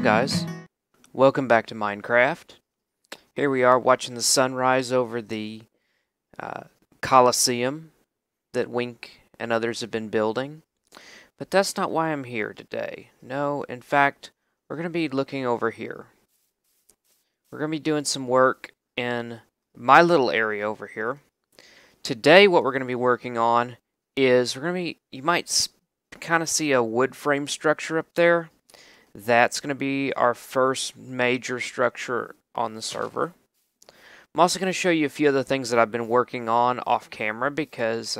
on, guys? Welcome back to Minecraft. Here we are watching the sunrise over the Coliseum that Wink and others have been building. But that's not why I'm here today. No, in fact, we're going to be looking over here. We're going to be doing some work in my little area over here. Today, what we're going to be working on is you might kind of see a wood frame structure up there. That's going to be our first major structure on the server. I'm also going to show you a few other things that I've been working on off camera because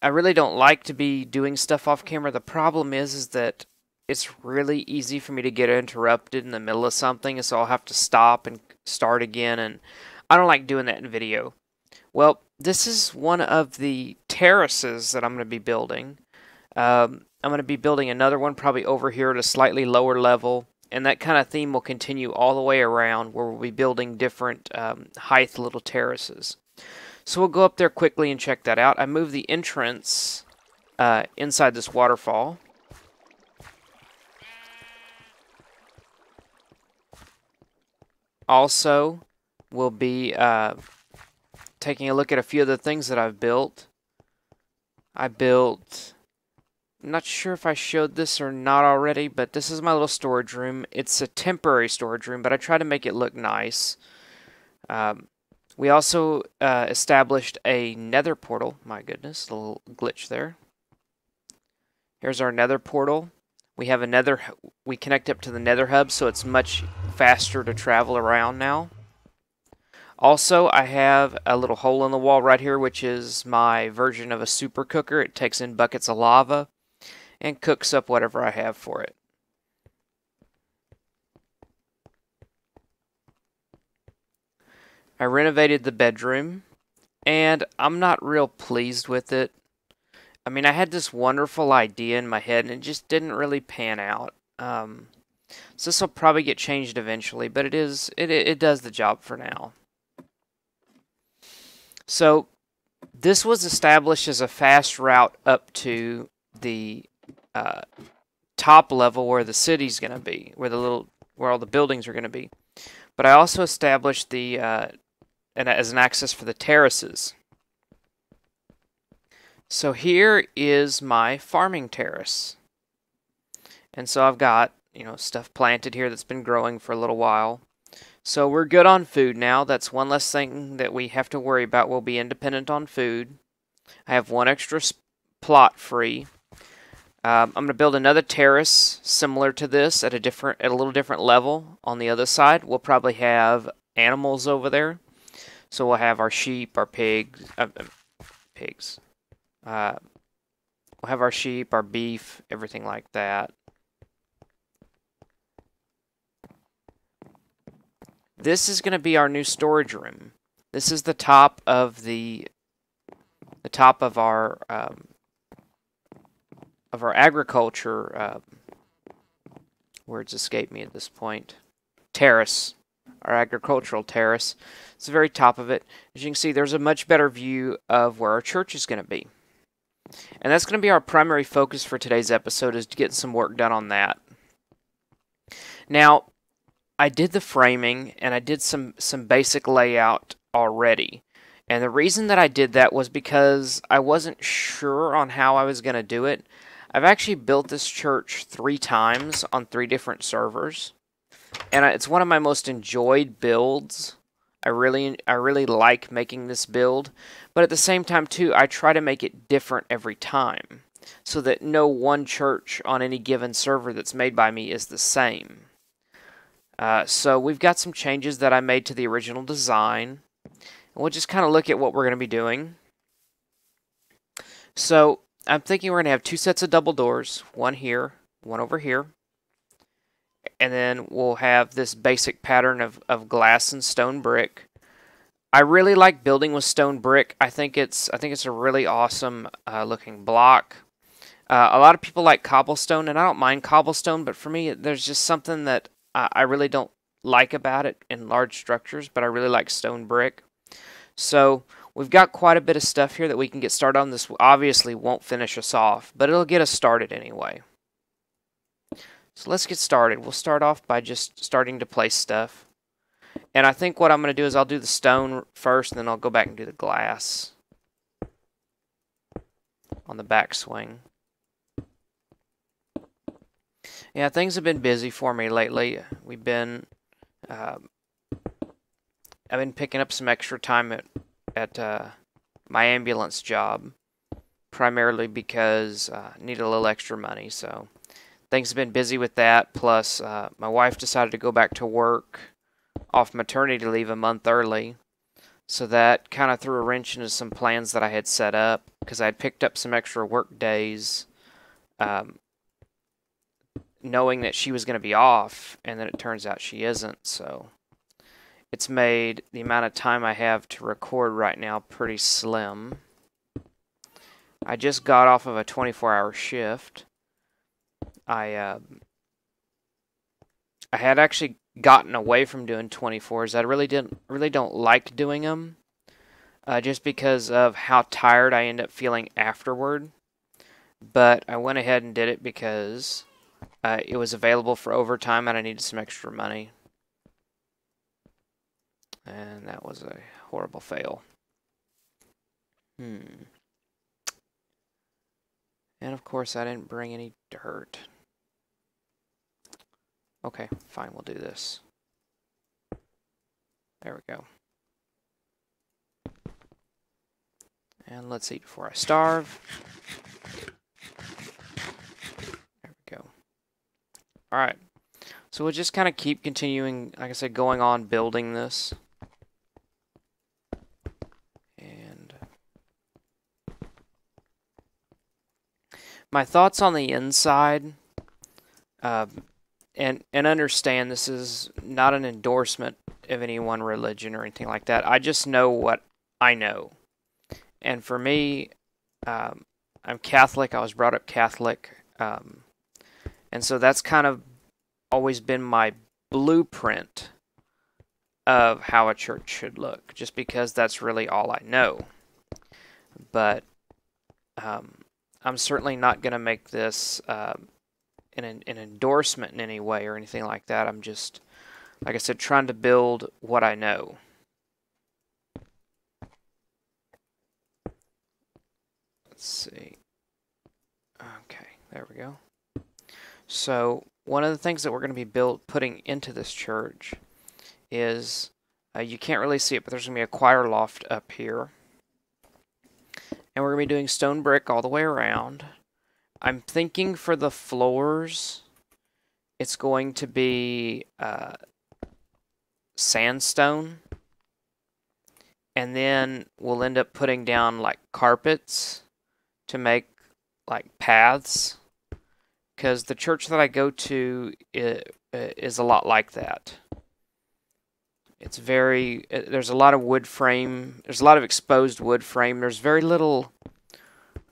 I really don't like to be doing stuff off camera. The problem is that it's really easy for me to get interrupted in the middle of something, so I'll have to stop and start again, and I don't like doing that in video. Well, this is one of the terraces that I'm going to be building. I'm going to be building another one probably over here at a slightly lower level, and that kind of theme will continue all the way around where we'll be building different height little terraces. So we'll go up there quickly and check that out. I moved the entrance inside this waterfall. Also, we'll be taking a look at a few of the things that I've built. I'm not sure if I showed this or not already, but this is my little storage room. It's a temporary storage room, but I try to make it look nice. We also established a nether portal. My goodness, a little glitch there. Here's our nether portal. We have we connect up to the nether hub, so it's much faster to travel around now. Also, I have a little hole in the wall right here, which is my version of a super cooker. It takes in buckets of lava and cooks up whatever I have for it. I renovated the bedroom, and I'm not real pleased with it. I mean, I had this wonderful idea in my head, and it just didn't really pan out. So this will probably get changed eventually, but it does the job for now. So this was established as a fast route up to the top level where the city's going to be, where all the buildings are going to be. But I also established as an access for the terraces. So here is my farming terrace. And so I've got, stuff planted here that's been growing for a little while. So we're good on food now. That's one less thing that we have to worry about. We'll be independent on food. I have one extra plot free. I'm going to build another terrace similar to this at a little different level on the other side. We'll probably have animals over there. So we'll have our sheep, our pigs. We'll have our sheep, our beef, everything like that. This is going to be our new storage room. This is the top of our agriculture. Words escape me at this point. Terrace, our agricultural terrace. It's the very top of it. As you can see, there's a much better view of where our church is going to be. And that's going to be our primary focus for today's episode, is to get some work done on that. Now, I did the framing, and I did some basic layout already. And the reason that I did that was because I wasn't sure on how I was going to do it. I've actually built this church 3 times on 3 different servers. And it's one of my most enjoyed builds. I really like making this build. But at the same time, too, I try to make it different every time, so that no one church on any given server that's made by me is the same. So we've got some changes that I made to the original design. And we'll just kind of look at what we're going to be doing. So I'm thinking we're going to have 2 sets of double doors. One here, one over here. And then we'll have this basic pattern of glass and stone brick. I really like building with stone brick. I think it's a really awesome looking block. A lot of people like cobblestone, and I don't mind cobblestone, but for me, there's just something that I really don't like about it in large structures, but I really like stone brick. So we've got quite a bit of stuff here that we can get started on. This obviously won't finish us off, but it'll get us started anyway. So let's get started. We'll start off by just starting to place stuff. And I think what I'm going to do is I'll do the stone first, and then I'll go back and do the glass on the back swing. Yeah, things have been busy for me lately. I've been picking up some extra time at my ambulance job, primarily because I need a little extra money. So things have been busy with that. Plus, my wife decided to go back to work off maternity leave a month early. So that kind of threw a wrench into some plans that I had set up because I had picked up some extra work days, knowing that she was going to be off, and then it turns out she isn't. So it's made the amount of time I have to record right now pretty slim. I just got off of a 24-hour shift. I had actually gotten away from doing 24s. I really don't like doing them, just because of how tired I end up feeling afterward. But I went ahead and did it because it was available for overtime and I needed some extra money. And that was a horrible fail. And of course I didn't bring any dirt. Okay, fine, we'll do this. There we go. And let's eat before I starve. There we go. Alright, so we'll just kind of keep continuing, like I said, going on building this. And my thoughts on the inside, and understand this is not an endorsement of any one religion or anything like that. I just know what I know. And for me, I'm Catholic. I was brought up Catholic. And so that's kind of always been my blueprint of how a church should look, just because that's really all I know. But I'm certainly not going to make this an endorsement in any way or anything like that. I'm just, like I said, trying to build what I know. Let's see. Okay, there we go. So one of the things that we're going to be putting into this church is, you can't really see it, but there's going to be a choir loft up here. And we're going to be doing stone brick all the way around. I'm thinking for the floors, it's going to be sandstone. And then we'll end up putting down like carpets to make like paths. Because the church that I go to is a lot like that. It's there's a lot of wood frame. There's a lot of exposed wood frame. There's very little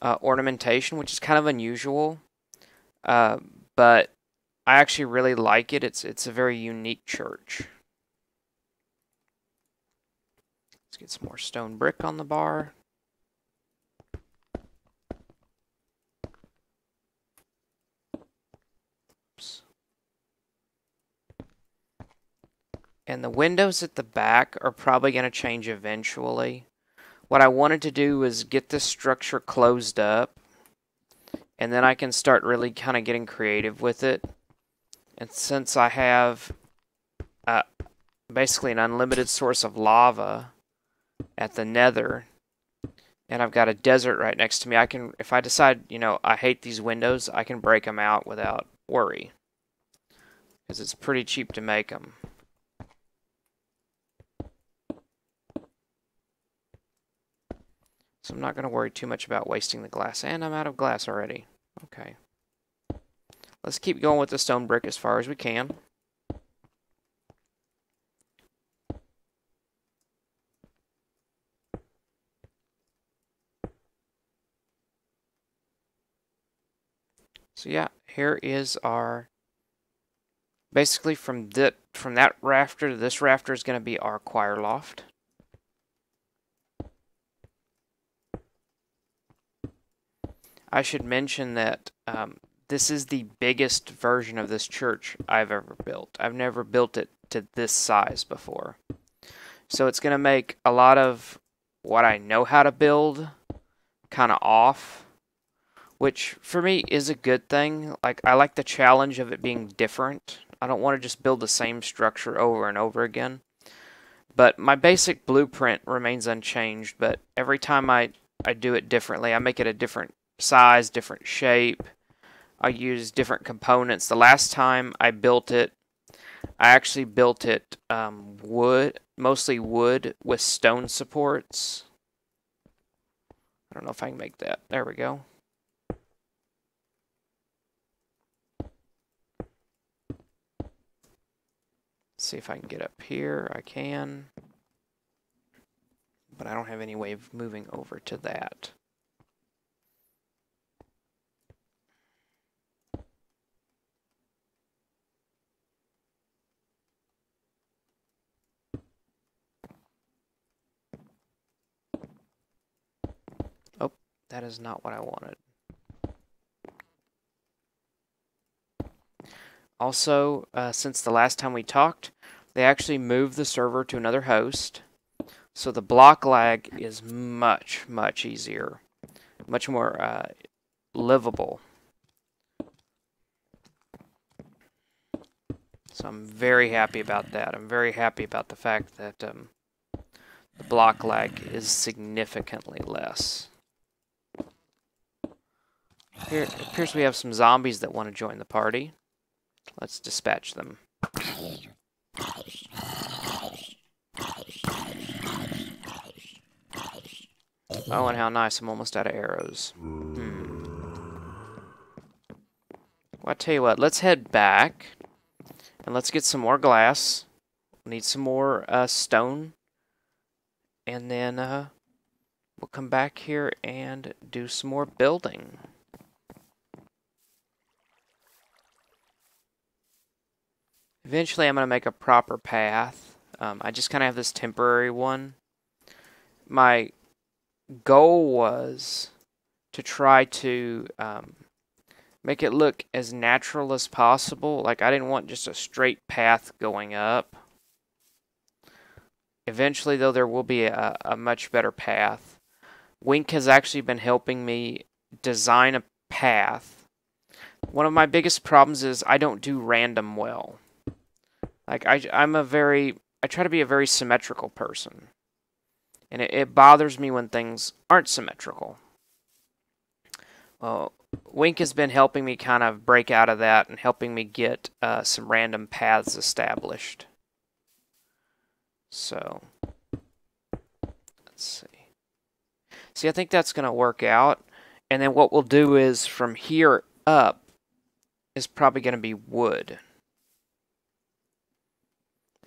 ornamentation, which is kind of unusual. But I actually really like it. It's a very unique church. Let's get some more stone brick on the bar. Oops. And the windows at the back are probably going to change eventually. What I wanted to do was get this structure closed up, and then I can start really kind of getting creative with it. And since I have basically an unlimited source of lava at the nether, and I've got a desert right next to me, I can, if I decide, you know, I hate these windows, I can break them out without worry. Because it's pretty cheap to make them. So I'm not going to worry too much about wasting the glass. And I'm out of glass already. Okay. Let's keep going with the stone brick as far as we can. So yeah, here is our, basically from that rafter to this rafter is going to be our choir loft. I should mention that this is the biggest version of this church I've ever built. I've never built it to this size before. So it's going to make a lot of what I know how to build kind of off, which for me is a good thing. Like, I like the challenge of it being different. I don't want to just build the same structure over and over again. But my basic blueprint remains unchanged, but every time I do it differently, I make it a different size, different shape. I use different components. The last time I built it, I actually built it wood, mostly wood with stone supports. I don't know if I can make that. There we go. See if I can get up here. I can. But I don't have any way of moving over to that. Oh, that is not what I wanted. Also, since the last time we talked, they actually moved the server to another host. So the block lag is much, much easier. Much more livable. So I'm very happy about that. I'm very happy about the fact that the block lag is significantly less. Here, it appears we have some zombies that want to join the party. Let's dispatch them. Oh, and how nice. I'm almost out of arrows. Well, I tell you what, let's head back and let's get some more glass. Need some more stone. And then we'll come back here and do some more building. Eventually, I'm going to make a proper path. I just kind of have this temporary one. My goal was to try to make it look as natural as possible. Like, I didn't want just a straight path going up. Eventually, though, there will be a much better path. Wink has actually been helping me design a path. One of my biggest problems is I don't do random well. Like, I try to be a very symmetrical person. And it bothers me when things aren't symmetrical. Well, Wink has been helping me kind of break out of that and helping me get some random paths established. So, let's see. See, I think that's going to work out. And then what we'll do is from here up is probably going to be wood.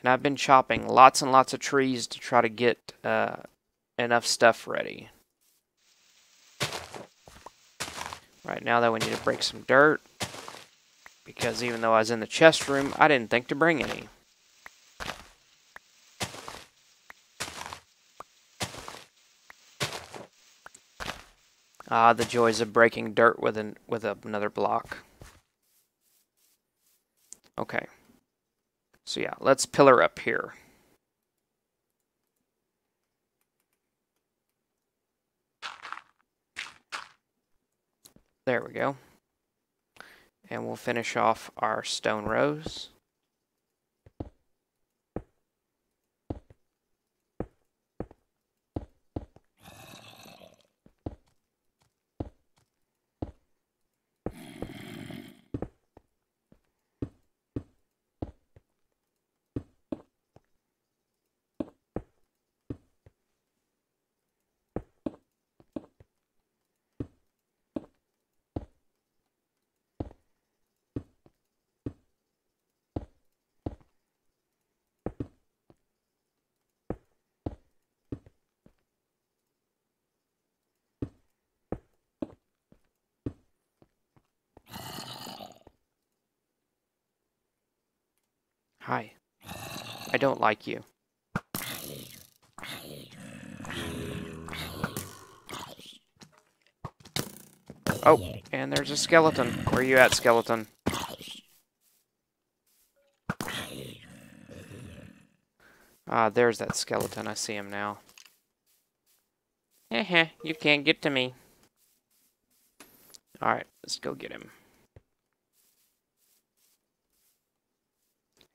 And I've been chopping lots and lots of trees to try to get enough stuff ready. Right now, though, we need to break some dirt. Because even though I was in the chest room, I didn't think to bring any. Ah, the joys of breaking dirt with another block. Okay. So yeah, let's pillar up here. There we go. And we'll finish off our stone rows. Hi. I don't like you. Oh, and there's a skeleton. Where you at, skeleton? Ah, there's that skeleton. I see him now. Heh, you can't get to me. Alright, let's go get him.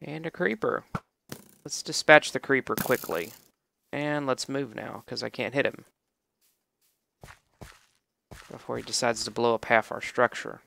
And a creeper. Let's dispatch the creeper quickly. And let's move now, because I can't hit him before he decides to blow up half our structure.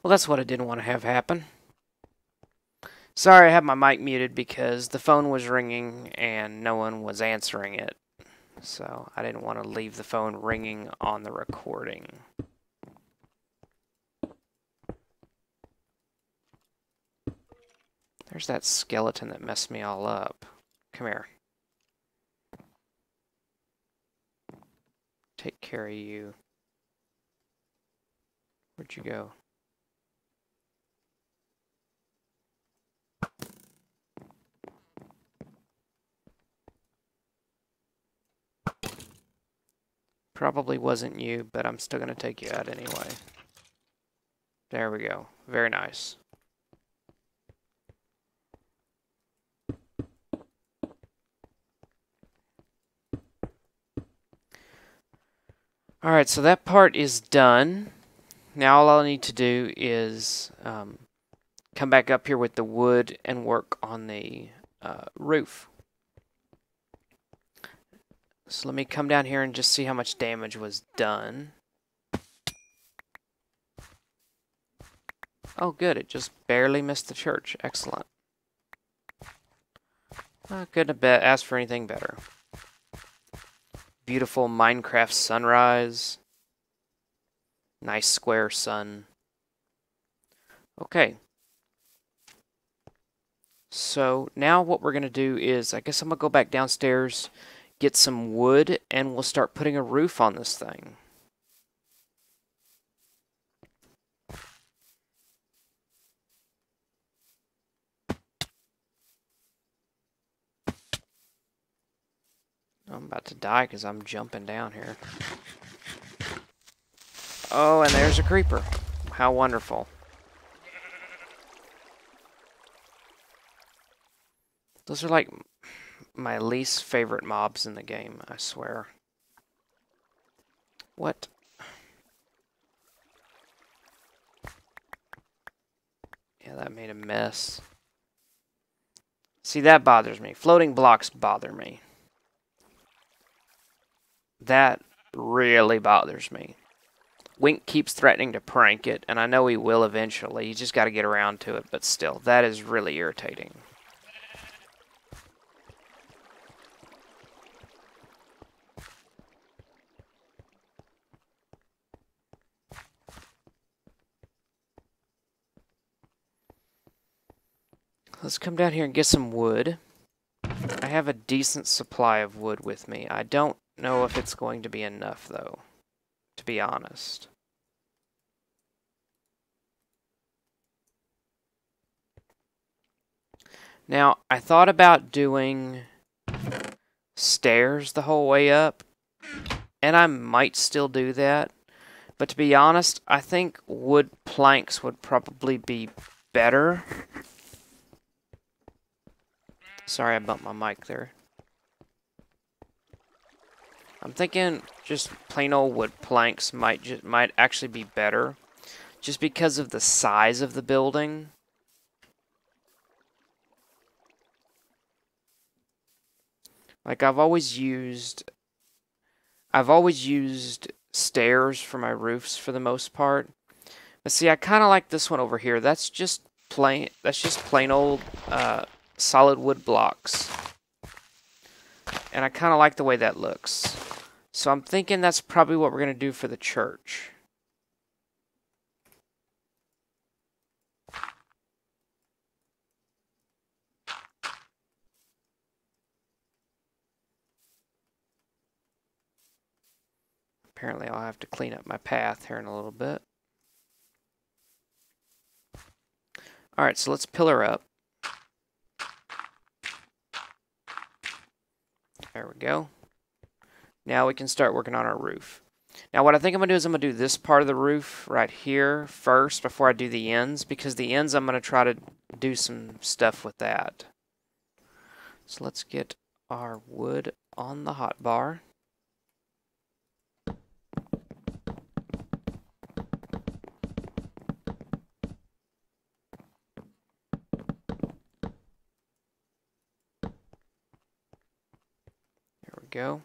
Well, that's what I didn't want to have happen. Sorry, I had my mic muted because the phone was ringing and no one was answering it. So I didn't want to leave the phone ringing on the recording. There's that skeleton that messed me all up. Come here. Take care of you. Where'd you go? Probably wasn't you, but I'm still going to take you out anyway. There we go. Very nice. Alright, so that part is done. Now all I need to do is come back up here with the wood and work on the roof. So let me come down here and just see how much damage was done. Oh good, it just barely missed the church. Excellent. I couldn't have asked for anything better. Beautiful Minecraft sunrise. Nice square sun. Okay. So now what we're going to do is, I guess I'm going to go back downstairs, get some wood, and we'll start putting a roof on this thing. I'm about to die because I'm jumping down here. Oh, and there's a creeper. How wonderful. Those are like my least favorite mobs in the game, I swear. What? Yeah, that made a mess. See, that bothers me. Floating blocks bother me. That really bothers me. Wink keeps threatening to prank it, and I know he will eventually. You just got to get around to it, but still, that is really irritating. Let's come down here and get some wood. I have a decent supply of wood with me. I don't know if it's going to be enough, though, to be honest. Now, I thought about doing stairs the whole way up, and I might still do that. But to be honest, I think wood planks would probably be better. Sorry, I bumped my mic there. I'm thinking just plain old wood planks might actually be better, just because of the size of the building. Like I've always used stairs for my roofs for the most part. But see, I kind of like this one over here. That's just plain old solid wood blocks. And I kind of like the way that looks. So I'm thinking that's probably what we're going to do for the church. Apparently I'll have to clean up my path here in a little bit. Alright, so let's pillar up. There we go. Now we can start working on our roof. Now what I think I'm going to do is I'm going to do this part of the roof right here first before I do the ends, because the ends I'm going to try to do some stuff with that. So let's get our wood on the hot bar. There we go.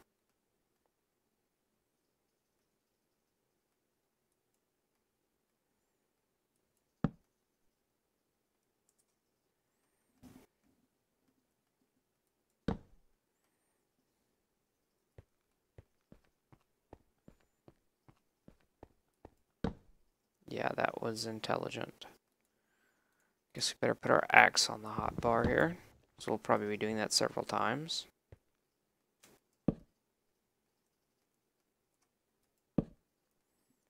Yeah, that was intelligent. Guess we better put our axe on the hot bar here. So we'll probably be doing that several times.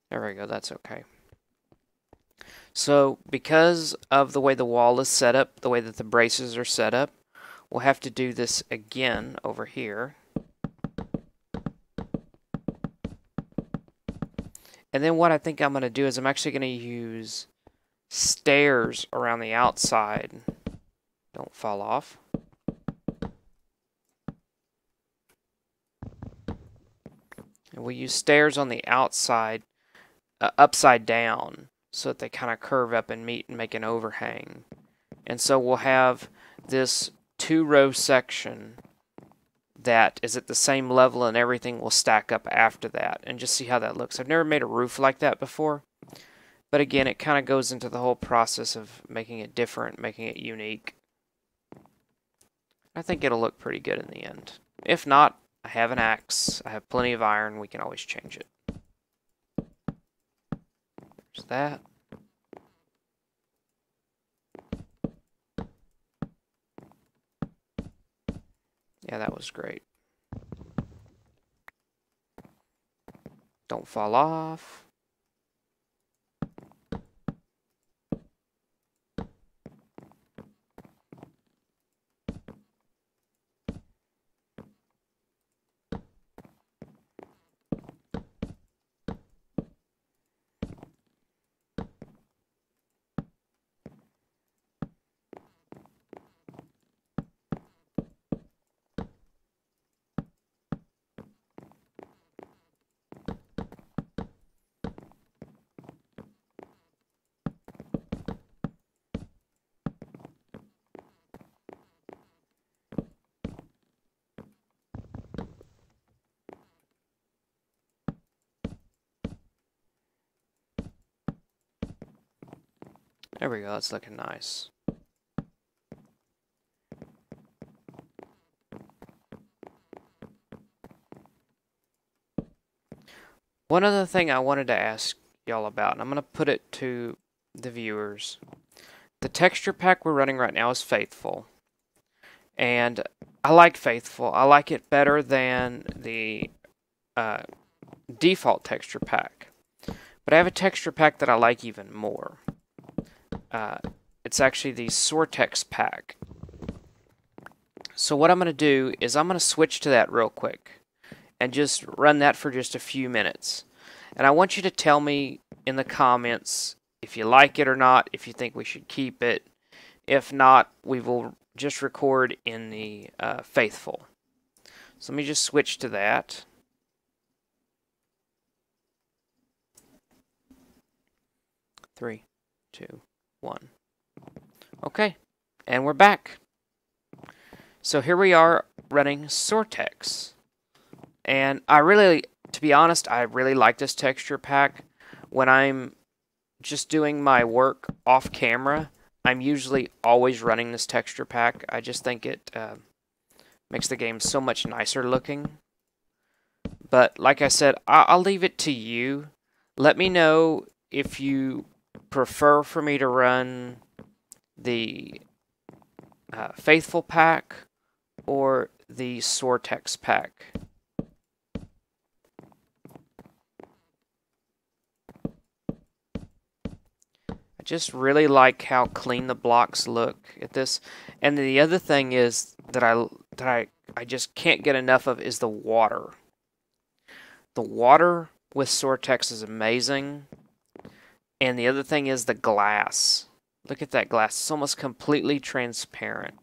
There we go, that's okay. So because of the way the wall is set up, the way that the braces are set up, we'll have to do this again over here. And then what I think I'm going to do is I'm actually going to use stairs around the outside. Don't fall off. And we'll use stairs on the outside, upside down, so that they kind of curve up and meet and make an overhang. And so we'll have this 2-row section that is at the same level, and everything will stack up after that, and just see how that looks. I've never made a roof like that before, but again, it kind of goes into the whole process of making it different, making it unique. I think it'll look pretty good in the end. If not, I have an axe, I have plenty of iron, we can always change it. There's that. Yeah, that was great. Don't fall off. There we go, that's looking nice. One other thing I wanted to ask y'all about, and I'm going to put it to the viewers. The texture pack we're running right now is Faithful. And I like Faithful. I like it better than the default texture pack. But I have a texture pack that I like even more. It's actually the Sortex pack. So what I'm going to do is I'm going to switch to that real quick and just run that for just a few minutes. And I want you to tell me in the comments if you like it or not, if you think we should keep it. If not, we will just record in the Faithful. So let me just switch to that. Three, two, one. Okay, and we're back. So here we are running Sortex. And I really, to be honest, I really like this texture pack. When I'm just doing my work off camera, I'm usually always running this texture pack. I just think it makes the game so much nicer looking. But like I said, I'll leave it to you. Let me know if you prefer for me to run the Faithful pack or the Sortex pack. I just really like how clean the blocks look at this. And the other thing is that I just can't get enough of is the water. The water with Sortex is amazing. And the other thing is the glass. Look at that glass. It's almost completely transparent.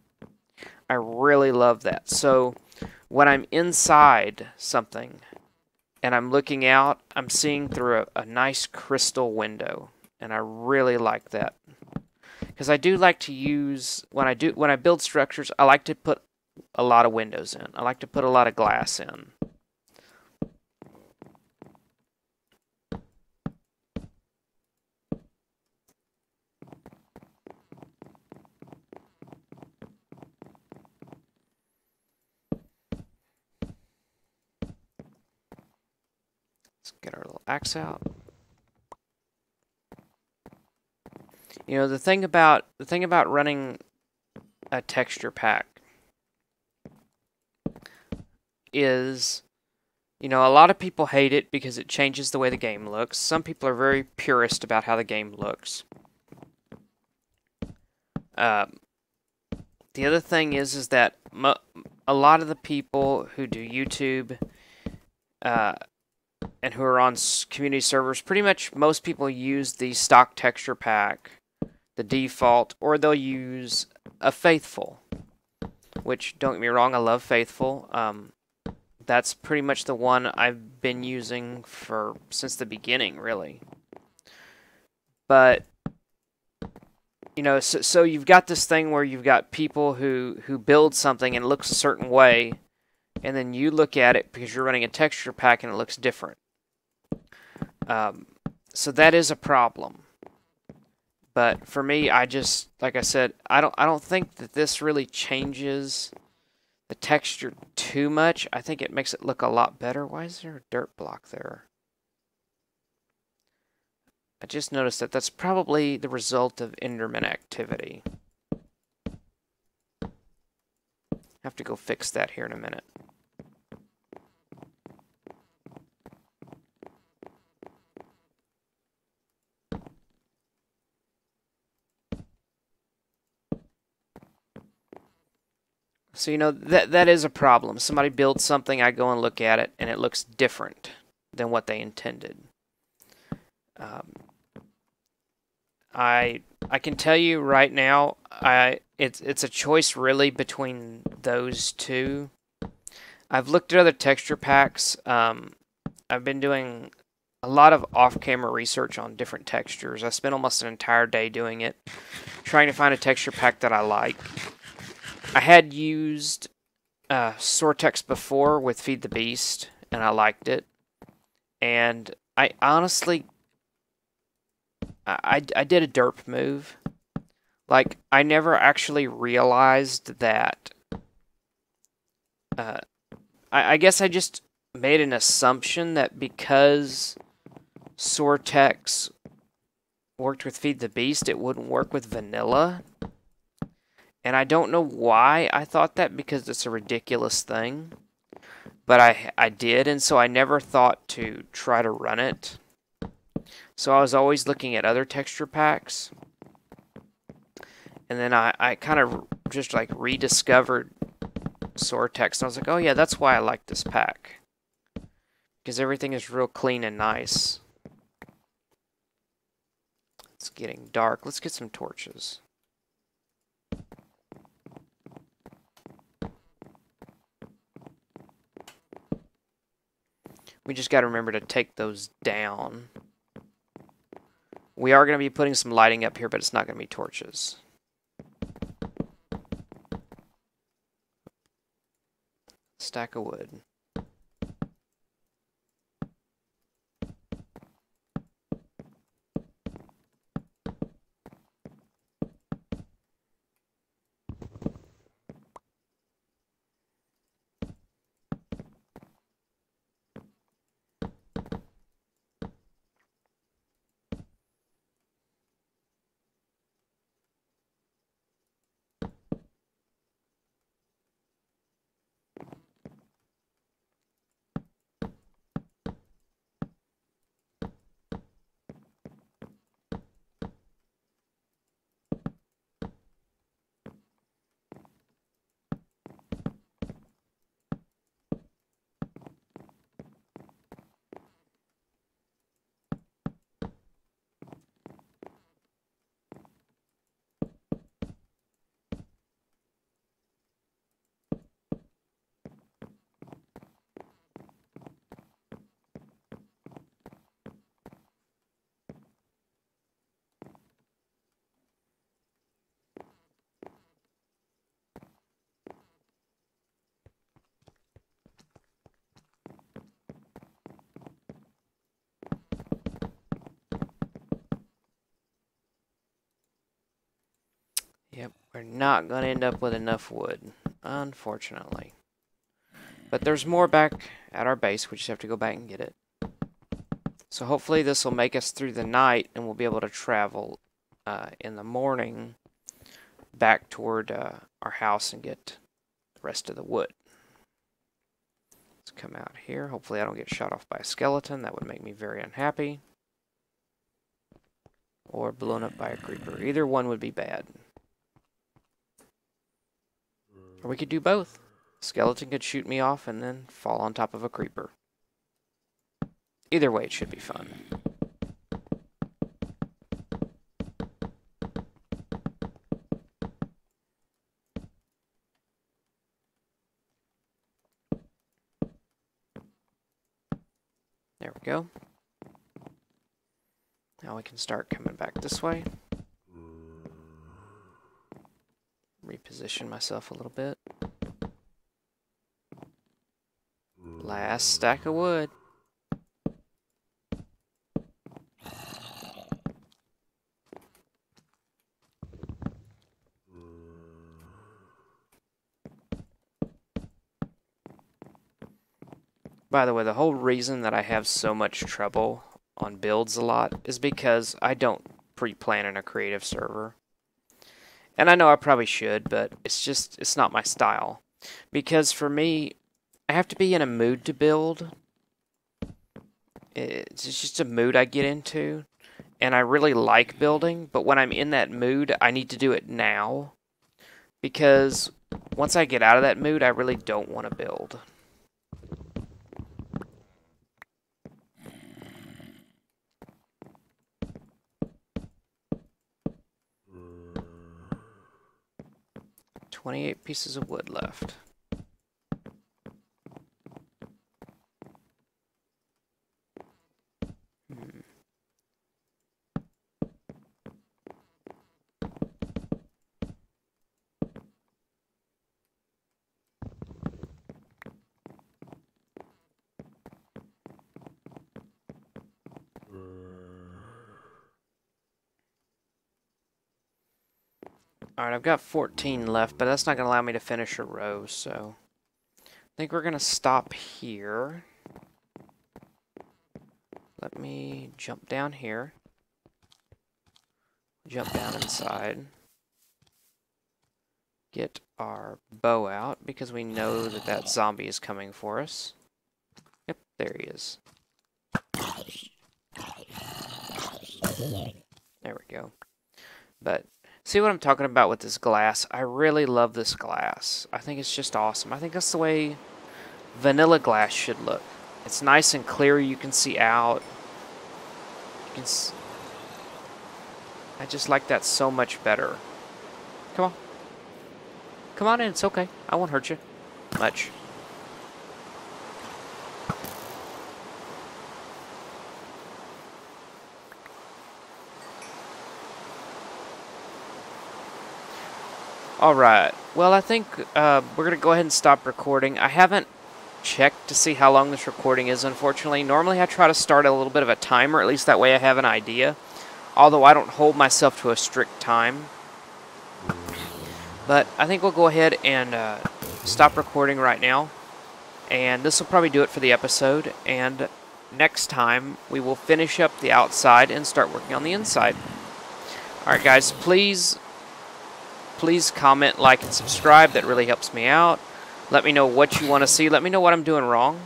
I really love that. So when I'm inside something and I'm looking out, I'm seeing through a nice crystal window. And I really like that. Because I do like to use, when I build structures, I like to put a lot of windows in. I like to put a lot of glass in. Let's get our little axe out. You know, the thing about running a texture pack is, you know, a lot of people hate it because it changes the way the game looks. Some people are very purist about how the game looks. The other thing is that a lot of the people who do YouTube and who are on community servers, pretty much most people use the stock texture pack, the default, or they'll use a Faithful, which, don't get me wrong, I love Faithful. That's pretty much the one I've been using since the beginning, really. But, you know, so you've got this thing where you've got people who build something and it looks a certain way, and then you look at it because you're running a texture pack and it looks different. So that is a problem. But for me, I just, like I said, I don't think that this really changes the texture too much. I think it makes it look a lot better. Why is there a dirt block there? I just noticed that that's probably the result of Enderman activity. I have to go fix that here in a minute. So, you know, that is a problem. Somebody builds something, I go and look at it, and it looks different than what they intended. I can tell you right now, it's a choice really between those two. I've looked at other texture packs. I've been doing a lot of off-camera research on different textures. I spent almost an entire day doing it, trying to find a texture pack that I like. I had used Sortex before with Feed the Beast, and I liked it. And I honestly, I did a derp move. Like, I never actually realized that. I guess I just made an assumption that because Sortex worked with Feed the Beast, it wouldn't work with vanilla. And I don't know why I thought that, because it's a ridiculous thing. But I did, and so I never thought to try to run it. So I was always looking at other texture packs. And then I kind of just like rediscovered Sortex. And I was like, oh yeah, that's why I like this pack. Because everything is real clean and nice. It's getting dark. Let's get some torches. We just got to remember to take those down. We are going to be putting some lighting up here, but it's not going to be torches. Stack of wood. Yep, we're not going to end up with enough wood, unfortunately. But there's more back at our base. We just have to go back and get it. So hopefully this will make us through the night, and we'll be able to travel in the morning back toward our house and get the rest of the wood. Let's come out here. Hopefully I don't get shot off by a skeleton. That would make me very unhappy. Or blown up by a creeper. Either one would be bad. Or we could do both. Skeleton could shoot me off and then fall on top of a creeper. Either way, it should be fun. There we go. Now we can start coming back this way. Reposition myself a little bit. Last stack of wood. By the way, the whole reason that I have so much trouble on builds a lot is because I don't pre-plan in a creative server. And I know I probably should, but it's not my style. Because for me, I have to be in a mood to build. It's just a mood I get into. And I really like building, but when I'm in that mood, I need to do it now. Because once I get out of that mood, I really don't want to build. "28 pieces of wood left." Alright, I've got 14 left, but that's not going to allow me to finish a row, so I think we're going to stop here. Let me jump down here. Jump down inside. Get our bow out, because we know that that zombie is coming for us. Yep, there he is. There we go. But see what I'm talking about with this glass? I really love this glass. I think it's just awesome. I think that's the way vanilla glass should look. It's nice and clear. You can see out. You can I just like that so much better. Come on. Come on in. It's okay. I won't hurt you much. Alright, well I think we're going to go ahead and stop recording. I haven't checked to see how long this recording is, unfortunately. Normally I try to start a little bit of a timer, at least that way I have an idea. Although I don't hold myself to a strict time. But I think we'll go ahead and stop recording right now. And this will probably do it for the episode. And next time we will finish up the outside and start working on the inside. Alright guys, please comment, like, and subscribe. That really helps me out. Let me know what you want to see. Let me know what I'm doing wrong.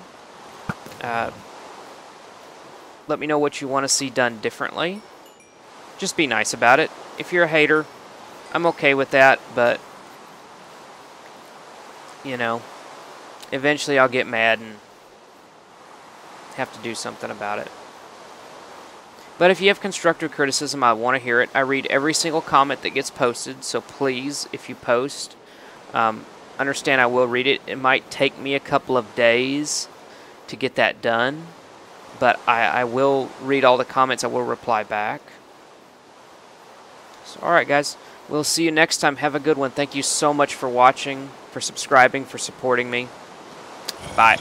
Let me know what you want to see done differently. Just be nice about it. If you're a hater, I'm okay with that, but you know, eventually I'll get mad and have to do something about it. But if you have constructive criticism, I want to hear it. I read every single comment that gets posted, so please, if you post, understand I will read it. It might take me a couple of days to get that done, but I will read all the comments. I will reply back. So, alright guys, we'll see you next time. Have a good one. Thank you so much for watching, for subscribing, for supporting me. Bye.